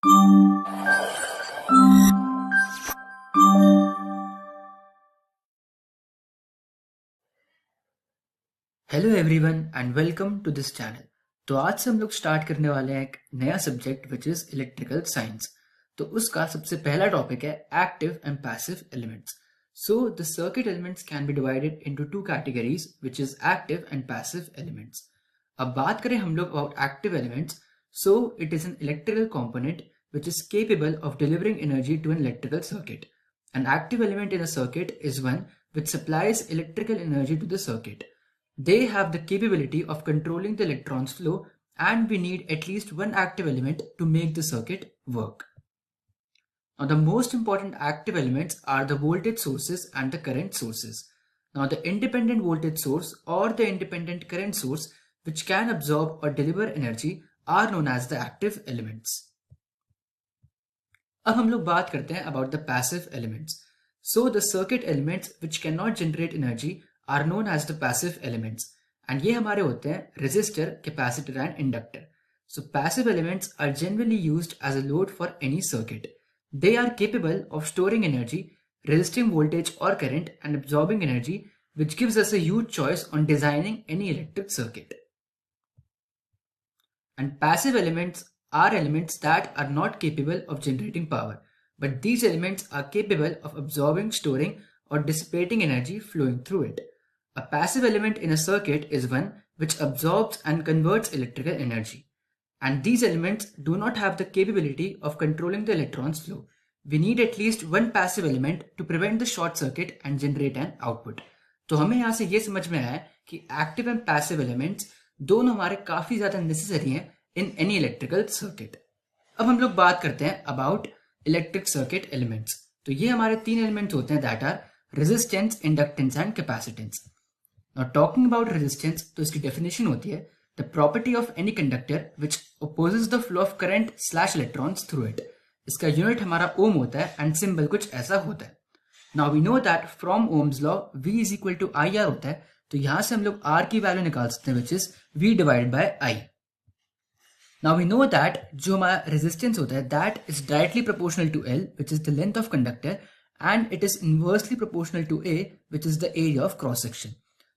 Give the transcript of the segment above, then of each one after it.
Hello everyone and welcome to this channel. तो आज से हम लोग स्टार्ट करने वाले हैं एक नया subject which is electrical science. तो उसका सबसे पहला टॉपिक है active and passive elements. So the circuit elements can be divided into two categories which is active and passive elements. अब बात करें हम लोग about active elements, so it is an electrical component which is capable of delivering energy to an electrical circuit. An active element in a circuit is one which supplies electrical energy to the circuit. They have the capability of controlling the electrons flow, and we need at least one active element to make the circuit work. Now, the most important active elements are the voltage sources and the current sources. Now, the independent voltage source or the independent current source which can absorb or deliver energy are known as the active elements. अब हम लोग बात करते हैं about the passive elements. So, the circuit elements which cannot generate energy are known as the passive elements. And ये हमारे होते हैं resistor, capacitor and inductor. So passive elements are generally used as a load for any circuit. They are capable of storing energy, resisting voltage or current and absorbing energy, which gives us a huge choice on designing any electric circuit. And passive elements are elements that are not capable of generating power, but these elements are capable of absorbing, storing or dissipating energy flowing through it. A passive element in a circuit is one which absorbs and converts electrical energy. And these elements do not have the capability of controlling the electrons flow. We need at least one passive element to prevent the short circuit and generate an output. तो हमें यहाँ से ये समझ में आया कि active and passive elements दोनों हमारे काफी ज्यादा नेसेसरी हैं इन एनी इलेक्ट्रिकल सर्किट। अब हम लोग बात करते हैं अबाउट इलेक्ट्रिक सर्किट एलिमेंट्स। तो ये हमारे तीन एलिमेंट्स होते हैं, that are resistance, inductance and capacitance. Now talking about resistance, तो इसकी डेफिनेशन होती है the property of any conductor which opposes the flow of current slash electrons through it. इसका यूनिट हमारा ओम होता है एंड सिंबल कुछ ऐसा होता है। Now we know that from Ohm's law V is equal to I R होता है, तो यहां से हम लोग R की वैल्यू निकाल सकते हैं which is V divided by I। Now we know that जो हमारा रेजिस्टेंस होता है that is directly proportional to L which is the length of conductor and it is inversely proportional to A which is the area of cross section.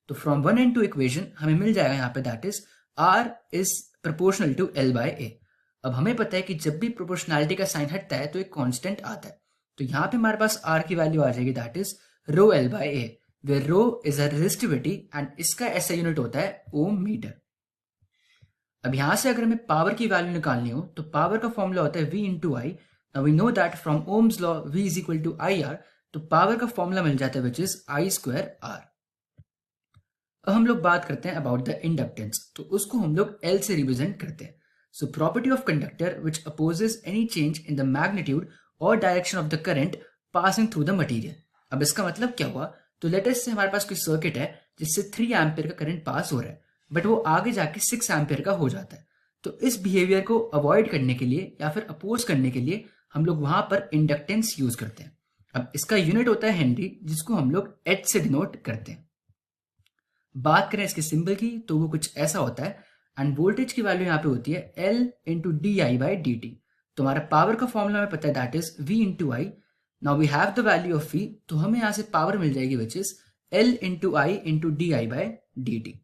तो from 1 and 2 equation हमें मिल जाएगा यहाँ पे that is R is proportional to L by A। अब हमें पता है कि जब भी प्रोपोर्शनैलिटी का साइन हटता है तो एक कांस्टेंट आता है, तो यहाँ पे हमारे पास R की वैल्यू आ जाएगी that is rho L by A, where rho is a resistivity and इसका ऐसा यूनिट होता है ओम मीटर। अब यहां से अगर हमें पावर की वैल्यू निकालनी हो तो पावर का फॉर्मूला होता है V into I. Now we know that from Ohm's law V is equal to I R, तो पावर का फॉर्मूला मिल जाता है which is I square R. अब हम लोग बात करते हैं अबाउट द इंडक्टेंस, तो उसको हम लोग L से रिप्रेजेंट करते हैं। So property of conductor which opposes any change in the magnitude और direction of the current passing through the material. अब इसका मतलब क्या हुआ, तो लेट अस से हमारे पास कोई सर्किट है जिससे 3 एम्पियर का करंट पास हो रहा है, बट वो आगे जाके 6 एम्पियर का हो जाता है। तो इस बिहेवियर को अवॉइड करने के लिए या फिर अपोज करने के लिए हम लोग वहां पर इंडक्टेंस यूज करते हैं। अब इसका यूनिट होता है हेनरी, जिसको हम लोग H से डिनोट करते हैं। बात करें इसके सिंबल की तो वो कुछ ऐसा होता है एंड वोल्टेज की वैल्यू यहाँ पे होती है L into d I by d t. तो हमारा पावर का फॉर्मूला हमें पता है that is V into I. Now we have the value of V, तो हमें यहाँ से पावर मिल जाएगी which is L into I into d I by d t.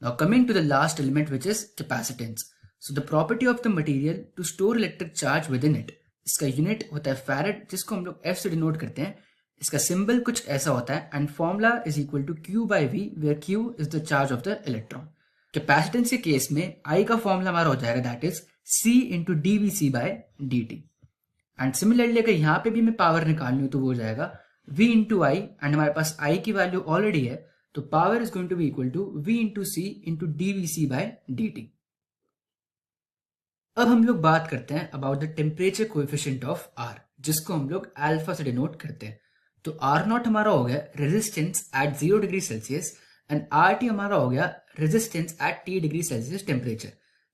Now coming to the last element which is capacitance. So the property of the material to store electric charge within it, इसका unit होता है farad, जिसको हम लोग F से denote करते हैं। इसका सिंबल कुछ ऐसा होता है and formula is equal to Q by V, where Q is the charge of the electron. Capacitance के केस में I का फॉर्मूला हमारा हो जाएगा that is C into d v c by d t. And similarly अगर यहाँ पे भी मैं पावर निकालनी हो तो वो हो जाएगा V इंटू आई, एंड हमारे पास I की वैल्यू ऑलरेडी है, तो power is going to be equal to V into c into d v c by d t. अब हम लोग बात करते हैं about the temperature coefficient of R, जिसको हम लोग अल्फा से डिनोट करते हैं। तो R नॉट हमारा हो गया resistance at 0 degree Celsius and RT हमारा हो गया resistance at T degree Celsius temperature.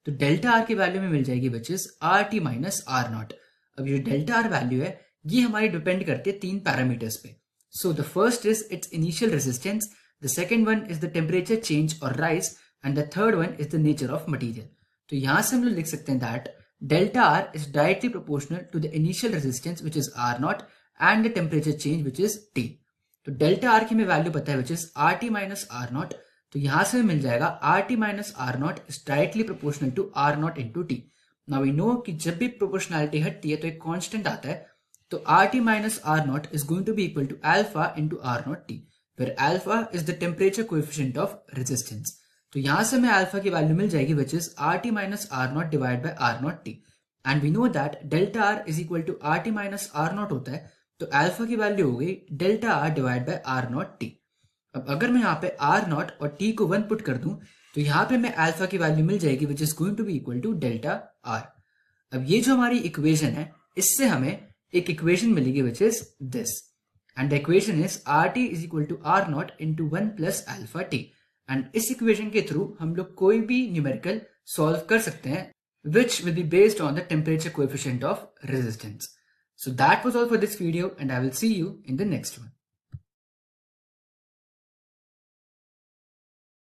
तो डेल्टा R की वैल्यू में मिल जाएगी which is RT minus R not. अब ये डेल्टा R वैल्यू है ये हमारी डिपेंड करती है 3 पैरामीटर्स पे। So the first is its initial resistance, the second one is the temperature change और rise, and the third one is the nature of material. तो यहां से हम लोग लिख सकते हैं that delta R is directly proportional to the initial resistance which is R0 and the temperature change which is T. तो delta R की हमें वैल्यू पता है which is RT minus R0. तो यहां से मिल जाएगा RT minus R0 is directly proportional to R0 into T. Now we know कि जब भी proportionality हटती है तो एक constant आता है, तो RT minus R0 is going to be equal to alpha into R0 T, where alpha is the temperature coefficient of resistance. तो यहां से हमें अल्फा की वैल्यू मिल जाएगी which is RT minus R0 divided by R0 T. And we know that delta R is equal to RT minus R0 होता है, तो alpha की वैल्यू हो गई delta R divided by R0 T. अब अगर मैं यहाँ पे R0 और T को 1 पुट कर दूं तो यहाँ पे मैं अल्फा की वैल्यू मिल जाएगी which is going to be equal to delta R. अब ये जो हमारी इक्वेशन है इससे हमें एक इक्वेशन मिलेगी which is this, and the equation is RT is equal to R0 into 1 plus alpha T. And इस इक्वेशन के थ्रू हम लोग कोई भी न्यूमेरिकल सॉल्व कर सकते हैं which will be based on the temperature coefficient of resistance. So that was all for this video and I will see you in the next one.